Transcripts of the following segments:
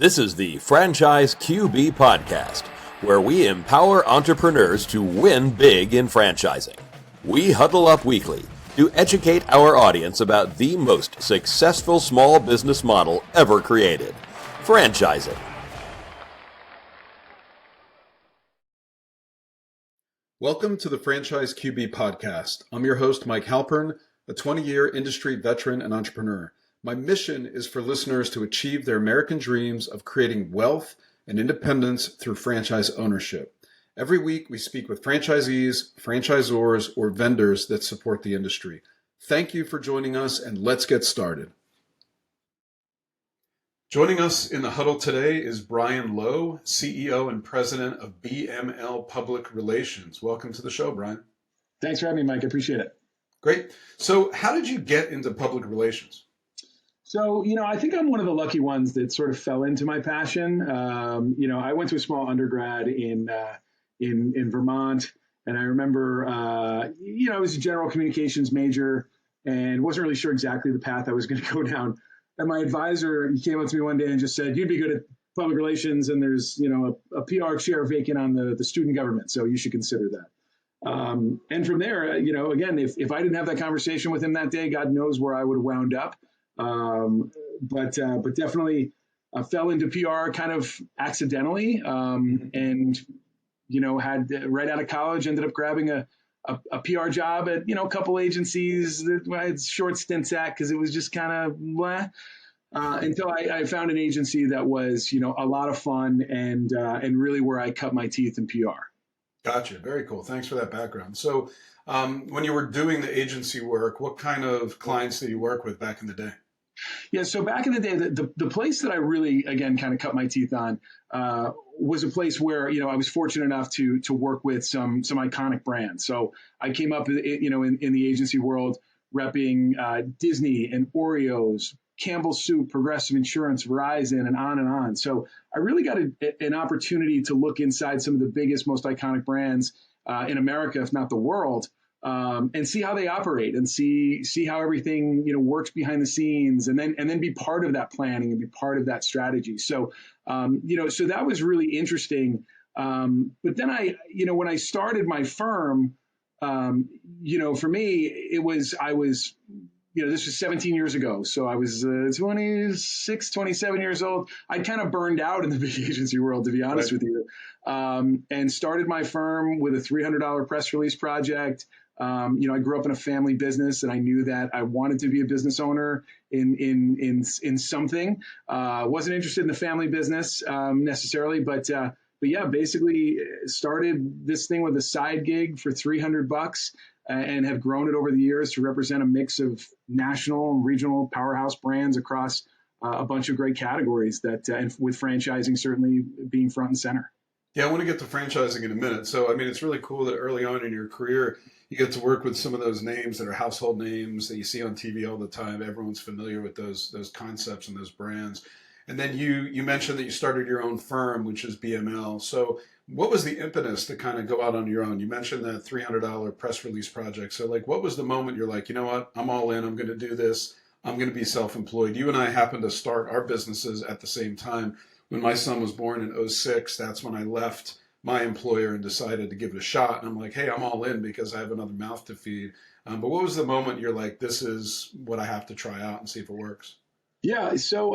This is the Franchise QB Podcast, where we empower entrepreneurs to win big in franchising. We huddle up weekly to educate our audience about the most successful small business model ever created, franchising. Welcome to the Franchise QB Podcast. I'm your host, Mike Halpern, a 20-year industry veteran and entrepreneur. My mission is for listeners to achieve their American dreams of creating wealth and independence through franchise ownership. Every week, we speak with franchisees, franchisors, or vendors that support the industry. Thank you for joining us, and let's get started. Joining us in the huddle today is Brian Lowe, CEO and President of BML Public Relations. Welcome to the show, Brian. Thanks for having me, Mike. I appreciate it. Great. So how did you get into public relations? So, I think I'm one of the lucky ones that sort of fell into my passion. I went to a small undergrad in Vermont, and I remember, I was a general communications major and wasn't really sure exactly the path I was going to go down. And my advisor, he came up to me one day and just said, "You'd be good at public relations, and there's, a PR chair vacant on the student government, so you should consider that." And from there, again, if I didn't have that conversation with him that day, God knows where I would have wound up. But definitely fell into PR kind of accidentally, and had right out of college ended up grabbing a PR job at a couple agencies that I had short stints at because it was just kind of blah. Until I found an agency that was a lot of fun and really where I cut my teeth in PR. Gotcha. Very cool. Thanks for that background. So when you were doing the agency work, what kind of clients did you work with back in the day? Yeah, so back in the day, the place that I really, again, kind of cut my teeth on was a place where, I was fortunate enough to work with some iconic brands. So I came up, in the agency world repping Disney and Oreos, Campbell's Soup, Progressive Insurance, Verizon, and on and on. So I really got an opportunity to look inside some of the biggest, most iconic brands in America, if not the world, and see how they operate and see how everything works behind the scenes, and then be part of that planning and be part of that strategy. So so that was really interesting. But then when I started my firm, for me I was this was 17 years ago. So I was 26, 27 years old. I kind of burned out in the big agency world, to be honest with you, and started my firm with a $300 press release project. I grew up in a family business, and I knew that I wanted to be a business owner in something. Wasn't interested in the family business necessarily, but yeah, basically started this thing with a side gig for $300 and have grown it over the years to represent a mix of national and regional powerhouse brands across a bunch of great categories and with franchising certainly being front and center. Yeah, I want to get to franchising in a minute. So, it's really cool that early on in your career, you get to work with some of those names that are household names that you see on TV all the time. Everyone's familiar with those concepts and those brands. And then you mentioned that you started your own firm, which is BML. So what was the impetus to kind of go out on your own? You mentioned that $300 press release project. So what was the moment you're like, you know what, I'm all in, I'm going to do this. I'm going to be self-employed. You and I happened to start our businesses at the same time. When my son was born in 2006, that's when I left my employer and decided to give it a shot. And I'm like, hey, I'm all in because I have another mouth to feed. But what was the moment you're like, this is what I have to try out and see if it works? Yeah. So,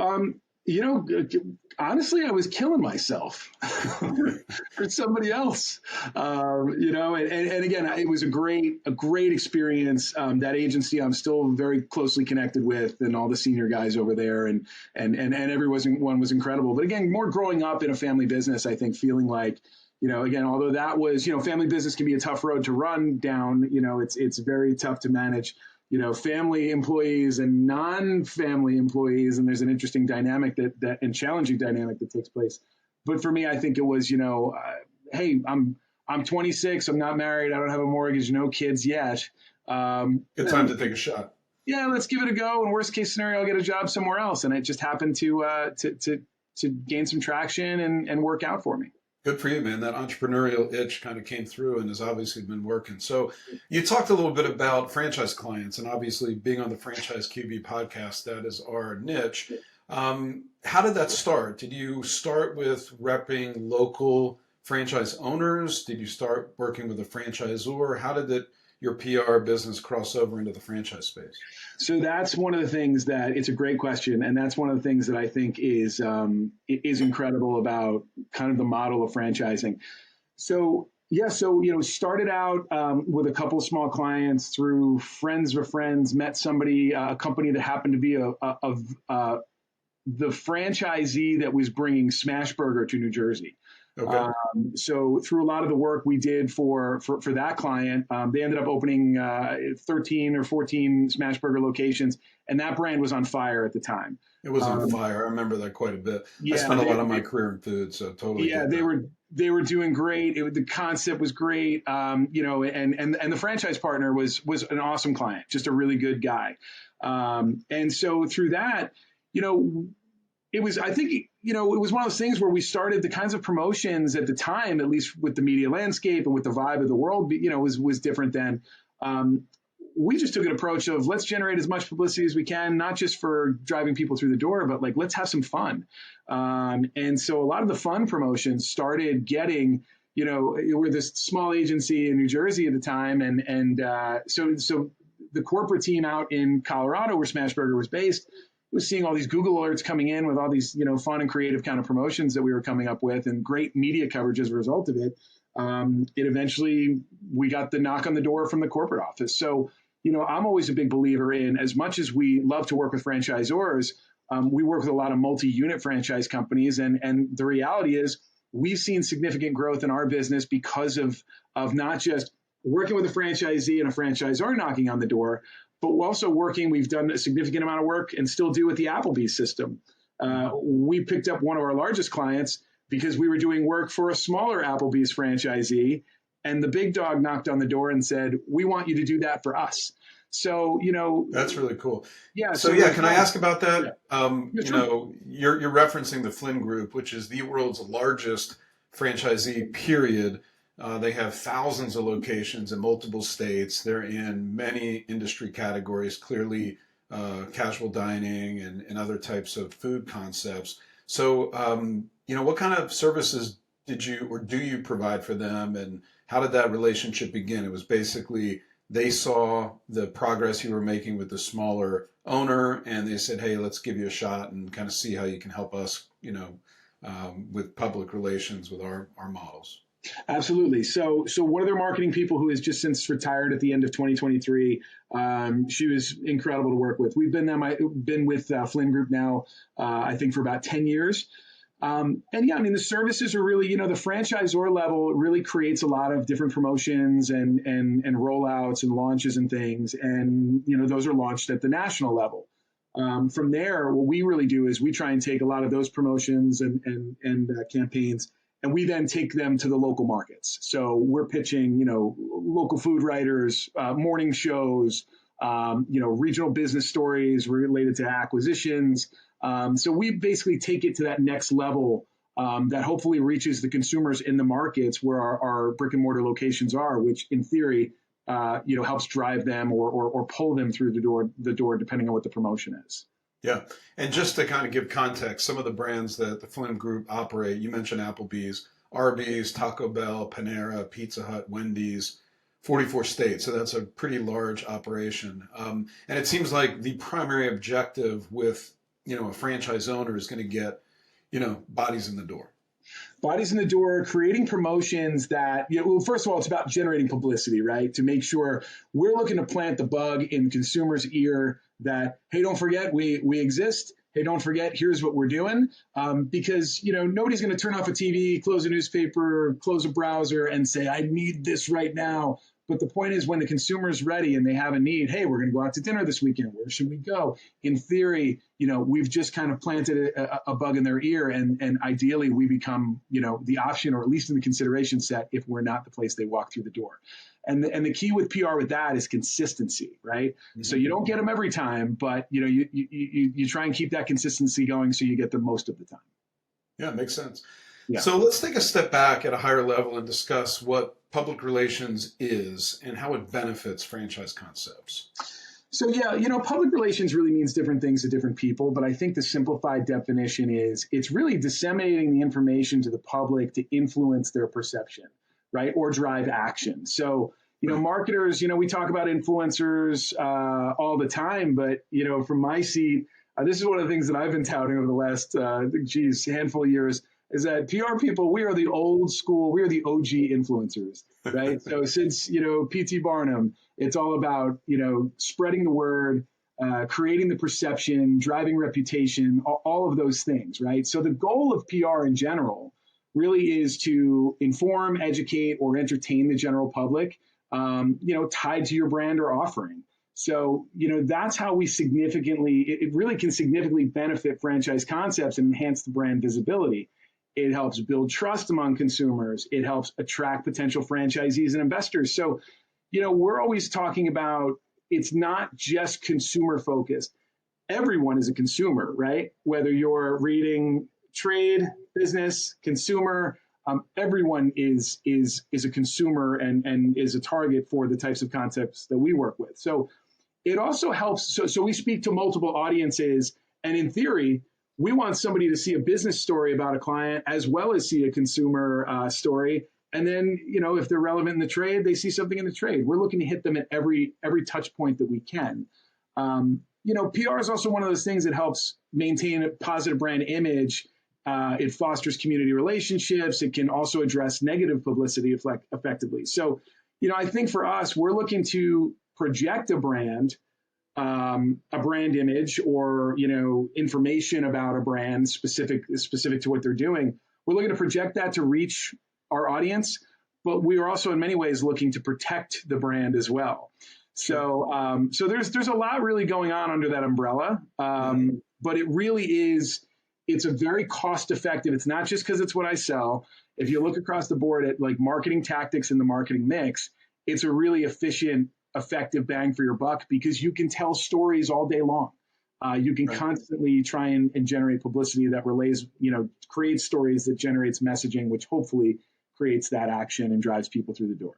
honestly, I was killing myself for somebody else, and again, it was a great experience. That agency I'm still very closely connected with, and all the senior guys over there, and everyone was incredible. But again, more growing up in a family business, I think feeling like, again, although that was, family business can be a tough road to run down, it's very tough to manage family employees and non-family employees. And there's an interesting dynamic that and challenging dynamic that takes place. But for me, I think it was, hey, I'm 26. I'm not married. I don't have a mortgage, no kids yet. Good time to take a shot. Yeah, let's give it a go. And worst case scenario, I'll get a job somewhere else. And it just happened to gain some traction and work out for me. Good for you, man. That entrepreneurial itch kind of came through and has obviously been working. So you talked a little bit about franchise clients, and obviously being on the Franchise QB podcast, that is our niche. How did that start? Did you start with repping local franchise owners? Did you start working with a franchisor? How did your PR business cross over into the franchise space? So that's one of the things that it's a great question, and that's one of the things that I think is incredible about kind of the model of franchising. So yeah, so started out with a couple of small clients through friends of friends. Met somebody, a company that happened to be the franchisee that was bringing Smashburger to New Jersey. Okay. So through a lot of the work we did for that client, they ended up opening 13 or 14 Smashburger locations, and that brand was on fire at the time. It was on fire. I remember that quite a bit. Yeah, I spent a lot of my career in food, so totally. Yeah, they were doing great. The concept was great. And the franchise partner was an awesome client, just a really good guy. And so through that, it was, I think, it was one of those things where we started the kinds of promotions at the time, at least with the media landscape and with the vibe of the world, was different then. We just took an approach of let's generate as much publicity as we can, not just for driving people through the door, but like, let's have some fun. And so a lot of the fun promotions started getting, we're this small agency in New Jersey at the time. So the corporate team out in Colorado where Smashburger was based was seeing all these Google alerts coming in with all these, fun and creative kind of promotions that we were coming up with and great media coverage as a result of it. We got the knock on the door from the corporate office. So, I'm always a big believer in, as much as we love to work with franchisors, we work with a lot of multi-unit franchise companies. And the reality is we've seen significant growth in our business because of not just working with a franchisee and a franchisor knocking on the door, but also we've done a significant amount of work and still do with the Applebee's system. We picked up one of our largest clients because we were doing work for a smaller Applebee's franchisee, and the big dog knocked on the door and said, "We want you to do that for us." So, that's really cool. Yeah. So yeah, can I ask about that? Yeah. You're referencing the Flynn Group, which is the world's largest franchisee, period. They have thousands of locations in multiple states. They're in many industry categories, clearly casual dining and other types of food concepts. So, what kind of services do you provide for them, and how did that relationship begin? It was basically they saw the progress you were making with the smaller owner, and they said, "Hey, let's give you a shot and kind of see how you can help us, with public relations with our models." Absolutely. So one of their marketing people who has just since retired at the end of 2023, she was incredible to work with. We've been with Flynn Group now, I think for about 10 years. The services are really, the franchisor level really creates a lot of different promotions and rollouts and launches and things. And, those are launched at the national level. From there, what we really do is we try and take a lot of those promotions and campaigns, and we then take them to the local markets. So we're pitching, local food writers, morning shows, regional business stories related to acquisitions. So we basically take it to that next level that hopefully reaches the consumers in the markets where our brick and mortar locations are, which in theory, helps drive them or pull them through the door, depending on what the promotion is. Yeah. And just to kind of give context, some of the brands that the Flynn Group operate, you mentioned Applebee's, Arby's, Taco Bell, Panera, Pizza Hut, Wendy's, 44 states. So that's a pretty large operation. And it seems like the primary objective with, a franchise owner is going to get, bodies in the door. Bodies in the door, creating promotions that, first of all, it's about generating publicity, right? To make sure we're looking to plant the bug in consumers' ear that, hey, don't forget, we exist. Hey, don't forget, here's what we're doing. Because, nobody's going to turn off a TV, close a newspaper, close a browser and say, I need this right now. But the point is when the consumer is ready and they have a need, hey, we're going to go out to dinner this weekend. Where should we go? In theory, we've just kind of planted a bug in their ear. And ideally, we become, the option, or at least in the consideration set, if we're not the place they walk through the door. And the key with PR with that is consistency, right? Mm-hmm. So you don't get them every time, but, you try and keep that consistency going so you get the most of the time. Yeah, makes sense. Yeah. So let's take a step back at a higher level and discuss what public relations is and how it benefits franchise concepts. So yeah, public relations really means different things to different people, but I think the simplified definition is it's really disseminating the information to the public to influence their perception, right? Or drive action. So, marketers, we talk about influencers all the time, but, from my seat, this is one of the things that I've been touting over the last, handful of years, is that PR people, we are the old school, we are the OG influencers, right? So since, P.T. Barnum, it's all about, spreading the word, creating the perception, driving reputation, all of those things, right? So the goal of PR in general really is to inform, educate, or entertain the general public, tied to your brand or offering. So, that's how we it really can significantly benefit franchise concepts and enhance the brand visibility. It helps build trust among consumers. It helps attract potential franchisees and investors. So, we're always talking about it's not just consumer focused. Everyone is a consumer, right? Whether you're reading trade, business, consumer, everyone is a consumer and is a target for the types of concepts that we work with. So it also helps. So we speak to multiple audiences, and in theory, we want somebody to see a business story about a client as well as see a consumer story. And then, if they're relevant in the trade, they see something in the trade. We're looking to hit them at every touch point that we can. PR is also one of those things that helps maintain a positive brand image. It fosters community relationships. It can also address negative publicity effectively. So, I think for us, we're looking to project a brand image, or information about a brand specific to what they're doing. We're looking to project that to reach our audience, but we are also in many ways looking to protect the brand as well. So there's a lot really going on under that umbrella, but it really is. It's a very cost effective. It's not just because it's what I sell. If you look across the board at like marketing tactics in the marketing mix, it's a really efficient, effective bang for your buck because you can tell stories all day long. You can constantly try and generate publicity that relays, creates stories that generates messaging, which hopefully creates that action and drives people through the door.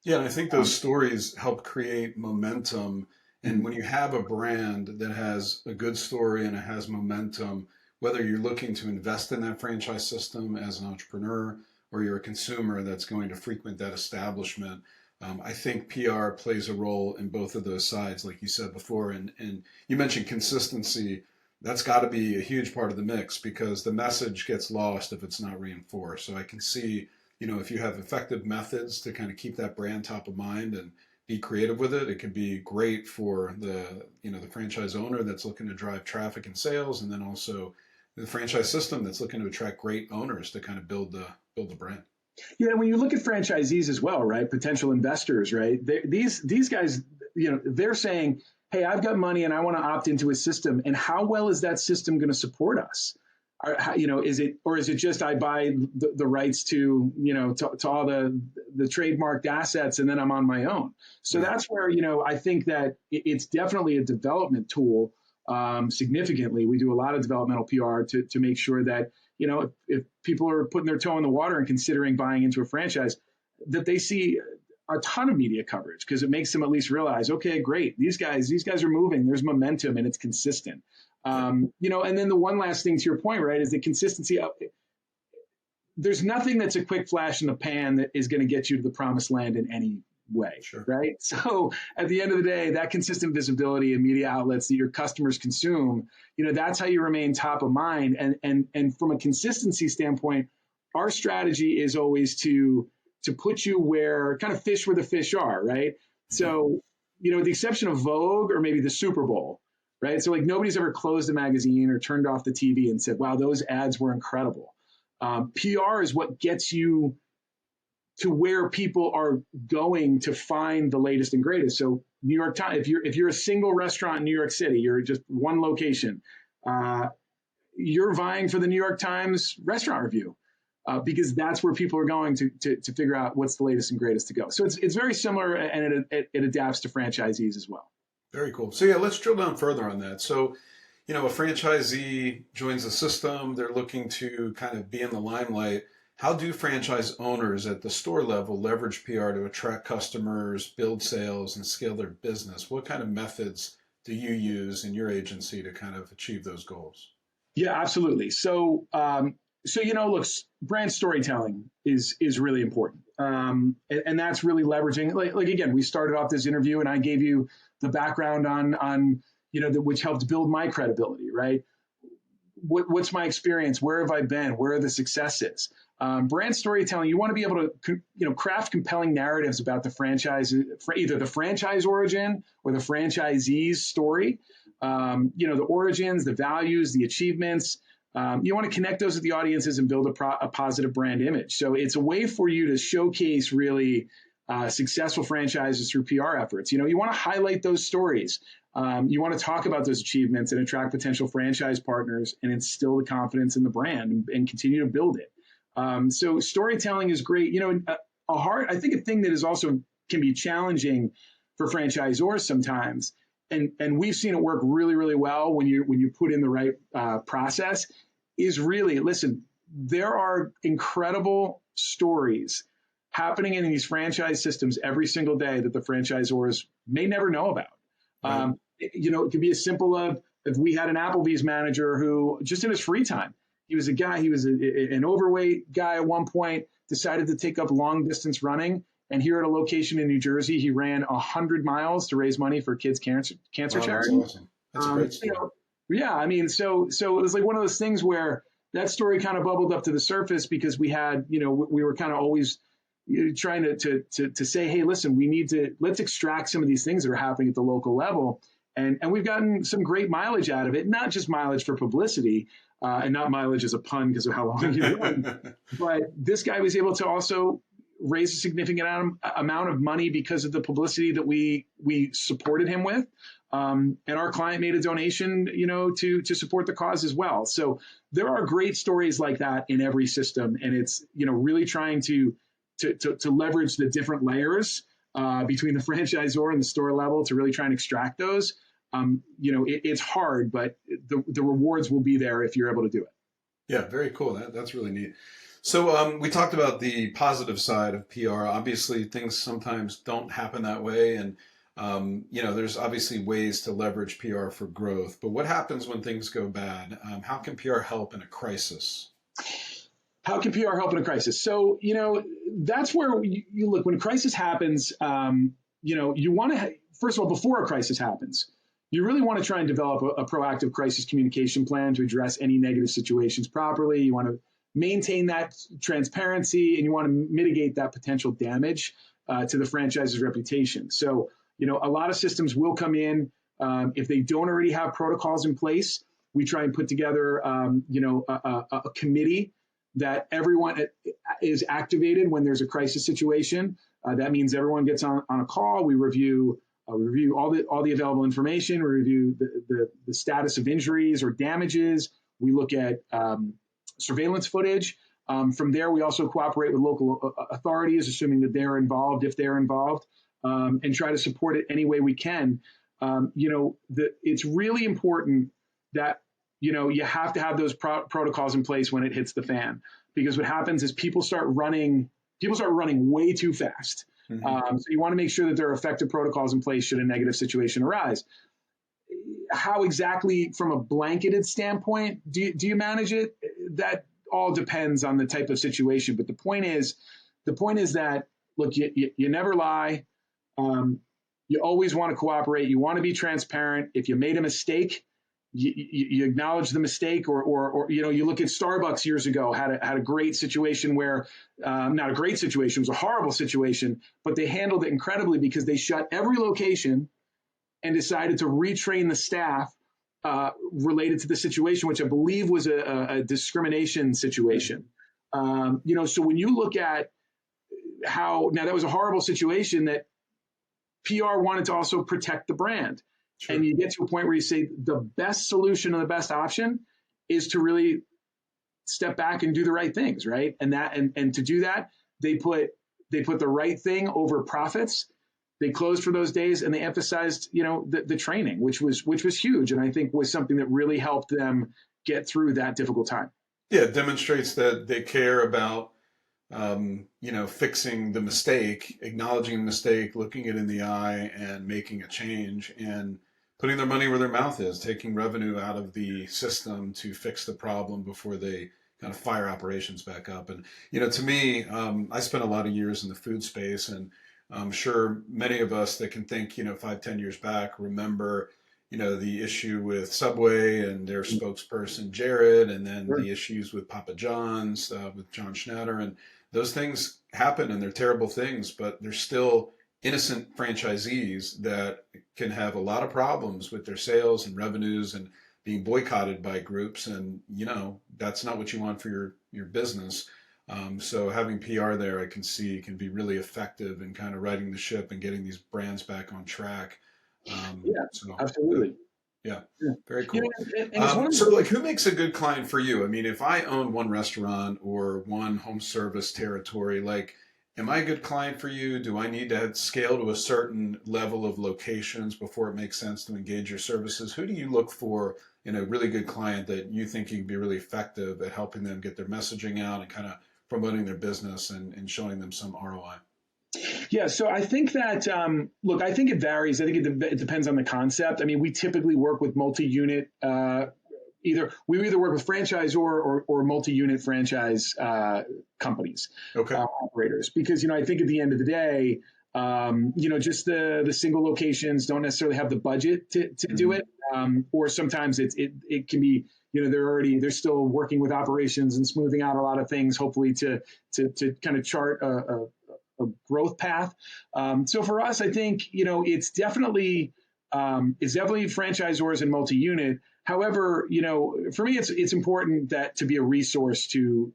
Yeah, and I think those stories help create momentum. And when you have a brand that has a good story and it has momentum, whether you're looking to invest in that franchise system as an entrepreneur or you're a consumer that's going to frequent that establishment, I think PR plays a role in both of those sides, like you said before. And you mentioned consistency. That's got to be a huge part of the mix because the message gets lost if it's not reinforced. So I can see, if you have effective methods to kind of keep that brand top of mind and be creative with it, it could be great for the franchise owner that's looking to drive traffic and sales, and then also the franchise system that's looking to attract great owners to kind of build the brand. Yeah, when you look at franchisees as well, right? Potential investors, right? These guys, they're saying, "Hey, I've got money and I want to opt into a system. And how well is that system going to support us? Is it just I buy the rights to all the trademarked assets and then I'm on my own?" So that's where I think that it's definitely a development tool. Significantly, we do a lot of developmental PR to make sure that if people are putting their toe in the water and considering buying into a franchise, that they see a ton of media coverage because it makes them at least realize, okay, great, these guys are moving. There's momentum and it's consistent. And then the one last thing to your point, right, is the consistency. There's nothing that's a quick flash in the pan that is going to get you to the promised land in any way, right? So at the end of the day, that consistent visibility in media outlets that your customers consume, that's how you remain top of mind. And from a consistency standpoint, our strategy is always to put you where kind of fish where the fish are, right? So, with the exception of Vogue or maybe the Super Bowl, right? So like nobody's ever closed a magazine or turned off the TV and said, wow, those ads were incredible. PR is what gets you to where people are going to find the latest and greatest. So New York Times, if you're a single restaurant in New York City, you're just one location, you're vying for the New York Times restaurant review because that's where people are going to figure out what's the latest and greatest to go. So it's very similar, and it adapts to franchisees as well. Very cool. So yeah, let's drill down further on that. So, a franchisee joins the system. They're looking to kind of be in the limelight. How do franchise owners at the store level leverage PR to attract customers, build sales, and scale their business? What kind of methods do you use in your agency to kind of achieve those goals? Yeah, absolutely. So look, brand storytelling is really important, and that's really leveraging. Like again, we started off this interview, and I gave you the background on which helped build my credibility, right? What's my experience? Where have I been? Where are the successes? Brand storytelling. You want to be able to craft compelling narratives about the franchise, for either the franchise origin or the franchisee's story. The origins, the values, the achievements. You want to connect those with the audiences and build a positive brand image. So it's a way for you to showcase really successful franchises through PR efforts. You want to highlight those stories. You want to talk about those achievements and attract potential franchise partners and instill the confidence in the brand and continue to build it. So storytelling is great. I think a thing that is also can be challenging for franchisors sometimes, and we've seen it work really, really well when you put in the right process, is really, listen, there are incredible stories happening in these franchise systems every single day that the franchisors may never know about. Right. It could be as simple of if we had an Applebee's manager who just in his free time, he was an overweight guy at one point, decided to take up long distance running. And here at a location in New Jersey, he ran 100 miles to raise money for kids' cancer charity. That's awesome. That's a great story. So it was like one of those things where that story kind of bubbled up to the surface because we had, we were kind of always trying to say, hey, listen, let's extract some of these things that are happening at the local level. And we've gotten some great mileage out of it, not just mileage for publicity, and not mileage as a pun because of how long you run, but this guy was able to also raise a significant amount of money because of the publicity that we supported him with. And our client made a donation, to support the cause as well. So there are great stories like that in every system. And it's, really trying to leverage the different layers between the franchisor and the store level to really try and extract those. It's hard, but the rewards will be there if you're able to do it. Yeah, very cool. That's really neat. So we talked about the positive side of PR. Obviously, things sometimes don't happen that way. And, there's obviously ways to leverage PR for growth. But what happens when things go bad? How can PR help in a crisis? How can PR help in a crisis? So, that's where you look. When a crisis happens, you want to, first of all, before a crisis happens, you really want to try and develop a proactive crisis communication plan to address any negative situations properly. You want to maintain that transparency, and you want to mitigate that potential damage to the franchise's reputation. So, a lot of systems will come in. If they don't already have protocols in place, we try and put together, a committee that everyone is activated when there's a crisis situation. That means everyone gets on a call. We review all the available information. We review the status of injuries or damages. We look at surveillance footage. From there, we also cooperate with local authorities, assuming that they're involved, if they're involved, and try to support it any way we can. It's really important that you have to have those protocols in place when it hits the fan, because what happens is people start running way too fast. Mm-hmm. So you want to make sure that there are effective protocols in place should a negative situation arise. How exactly, from a blanketed standpoint, do you manage it? That all depends on the type of situation. But the point is that, look, you never lie. You always want to cooperate. You want to be transparent. If you made a mistake, you acknowledge the mistake, or you look at Starbucks years ago, had a great situation where, not a great situation, it was a horrible situation, but they handled it incredibly because they shut every location and decided to retrain the staff related to the situation, which I believe was a discrimination situation. So when you look at now that was a horrible situation that PR wanted to also protect the brand. Sure. And you get to a point where you say the best solution and the best option is to really step back and do the right things, right? And to do that, they put the right thing over profits. They closed for those days, and they emphasized, the training, which was huge, and I think was something that really helped them get through that difficult time. Yeah, it demonstrates that they care about fixing the mistake, acknowledging the mistake, looking it in the eye, and making a change. And putting their money where their mouth is, taking revenue out of the system to fix the problem before they kind of fire operations back up. And, to me, I spent a lot of years in the food space, and I'm sure many of us that can think, 5, 10 years back, remember, the issue with Subway and their spokesperson, Jared, and then Sure. the issues with Papa John's, with John Schnatter. And those things happen and they're terrible things, but they're still innocent franchisees that can have a lot of problems with their sales and revenues and being boycotted by groups. And, that's not what you want for your business. So having PR there, I can see can be really effective in kind of righting the ship and getting these brands back on track. Yeah, So absolutely. yeah, Yeah. very cool. And it's one of So like, who makes a good client for you? I mean, if I own one restaurant or one home service territory, like, am I a good client for you? Do I need to scale to a certain level of locations before it makes sense to engage your services? Who do you look for in a really good client that you think you can be really effective at helping them get their messaging out and kind of promoting their business and showing them some ROI? Yeah, so I think that, look, I think it varies. I think it depends on the concept. I mean, we typically work with multi-unit, we either work with franchisor or multi-unit franchise companies, Okay. operators, because, I think at the end of the day, just the single locations don't necessarily have the budget to do it. Or sometimes it can be, they're still working with operations and smoothing out a lot of things, hopefully to kind of chart a growth path. So for us, I think, it's definitely franchisors and multi-unit. However, for me, it's important that to be a resource to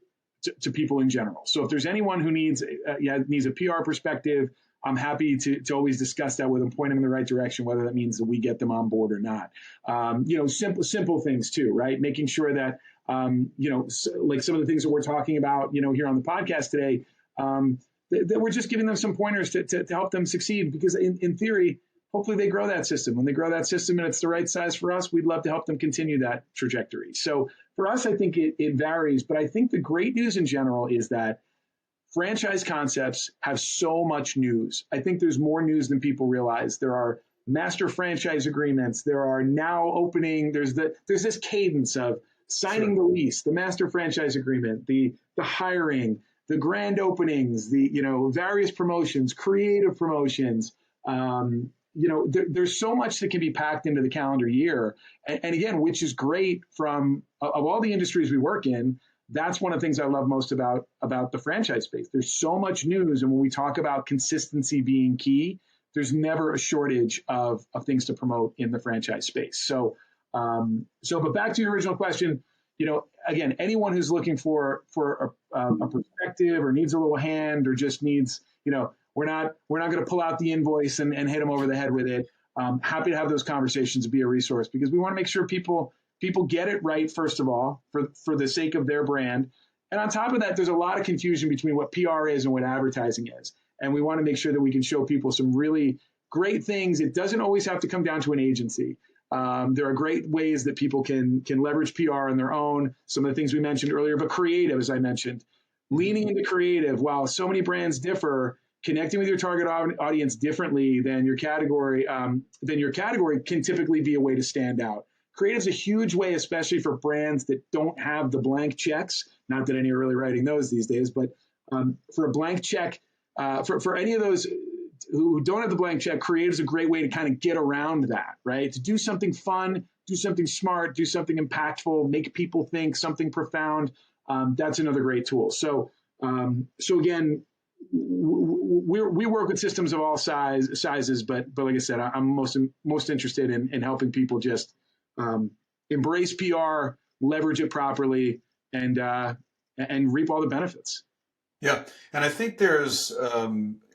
people in general. So if there's anyone who needs a PR perspective, I'm happy to always discuss that with them, point them in the right direction, whether that means that we get them on board or not. Simple things too, right? Making sure that, like some of the things that we're talking about, here on the podcast today, that we're just giving them some pointers to help them succeed, because in theory, hopefully they grow that system. When they grow that system and it's the right size for us, we'd love to help them continue that trajectory. So for us, I think it varies, but I think the great news in general is that franchise concepts have so much news. I think there's more news than people realize. There are master franchise agreements. There are now opening. There's this cadence of signing the lease, the master franchise agreement, the hiring, the grand openings, the various promotions, creative promotions. There's so much that can be packed into the calendar year, and again, which is great from of all the industries we work in. That's one of the things I love most about the franchise space. There's so much news, and when we talk about consistency being key, there's never a shortage of things to promote in the franchise space. So, but back to your original question, again, anyone who's looking for a perspective or needs a little hand or just needs, we're not going to pull out the invoice and hit them over the head with it. Happy to have those conversations and be a resource, because we want to make sure people get it right, first of all, for the sake of their brand. And on top of that, there's a lot of confusion between what PR is and what advertising is. And we want to make sure that we can show people some really great things. It doesn't always have to come down to an agency. There are great ways that people can leverage PR on their own. Some of the things we mentioned earlier, but creative, as I mentioned, leaning into creative. While so many brands differ, connecting with your target audience differently than your category can typically be a way to stand out. Creative is a huge way, especially for brands that don't have the blank checks. Not that any are really writing those these days, but for a blank check, for any of those who don't have the blank check, creative is a great way to kind of get around that, right? To do something fun, do something smart, do something impactful, make people think, something profound. That's another great tool. So again, we work with systems of all sizes, but like I said, I'm most interested in helping people just embrace PR, leverage it properly, and reap all the benefits. Yeah, and I think there's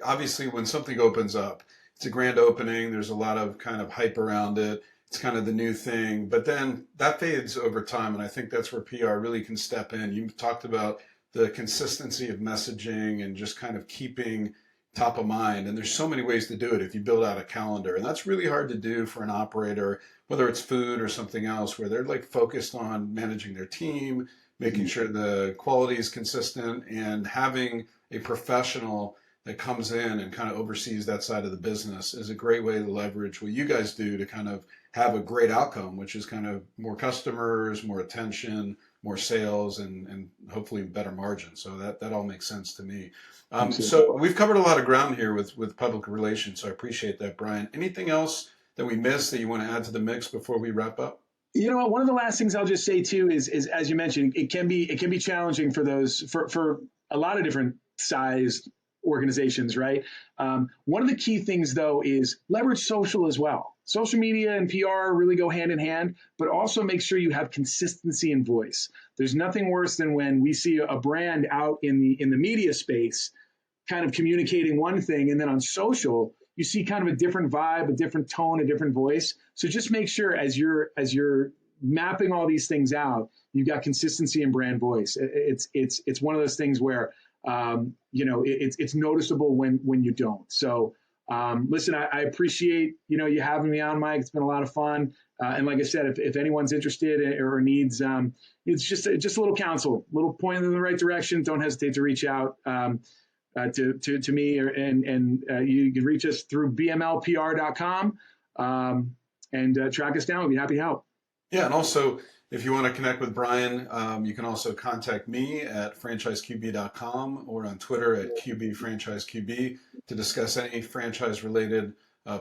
obviously when something opens up, it's a grand opening. There's a lot of kind of hype around it. It's kind of the new thing, but then that fades over time, and I think that's where PR really can step in. You talked about the consistency of messaging and just kind of keeping top of mind, and there's so many ways to do it if you build out a calendar, and that's really hard to do for an operator, whether it's food or something else, where they're like focused on managing their team, making sure the quality is consistent, and having a professional that comes in and kind of oversees that side of the business is a great way to leverage what you guys do to kind of have a great outcome, which is kind of more customers, more attention, more sales, and hopefully better margins. So that all makes sense to me. So we've covered a lot of ground here with public relations. So I appreciate that, Brian. Anything else that we missed that you want to add to the mix before we wrap up? You know what? One of the last things I'll just say too is as you mentioned, it can be challenging for for a lot of different sized organizations, right? One of the key things though is leverage social as well. Social media and PR really go hand in hand, but also make sure you have consistency in voice. There's nothing worse than when we see a brand out in the media space kind of communicating one thing, and then on social you see kind of a different vibe, a different tone, a different voice. So just make sure as you're mapping all these things out, you've got consistency in brand voice. It's one of those things where it's noticeable when you don't. So listen, I appreciate you having me on, Mike. It's been a lot of fun. And like I said, if anyone's interested or needs it's just a little counsel, little point in the right direction, don't hesitate to reach out to me, and you can reach us through bmlpr.com and track us down. We'd be happy to help. Yeah, and also if you want to connect with Brian, you can also contact me at franchiseqb.com or on Twitter at QBFranchiseQB to discuss any franchise-related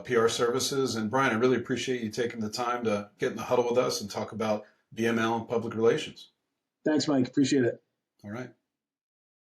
PR services. And Brian, I really appreciate you taking the time to get in the huddle with us and talk about BML and public relations. Thanks, Mike. Appreciate it. All right.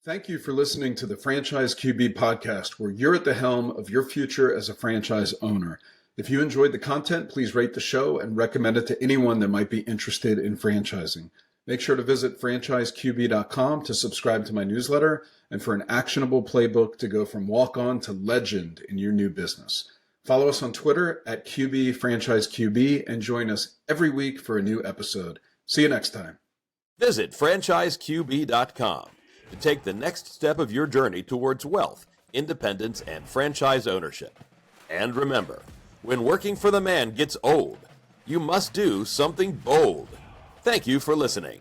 Thank you for listening to the Franchise QB podcast, where you're at the helm of your future as a franchise owner. If you enjoyed the content, please rate the show and recommend it to anyone that might be interested in franchising. Make sure to visit franchiseqb.com to subscribe to my newsletter and for an actionable playbook to go from walk-on to legend in your new business. Follow us on Twitter at QBFranchiseQB and join us every week for a new episode. See you next time. Visit franchiseqb.com to take the next step of your journey towards wealth, independence, and franchise ownership. And remember, when working for the man gets old, you must do something bold. Thank you for listening.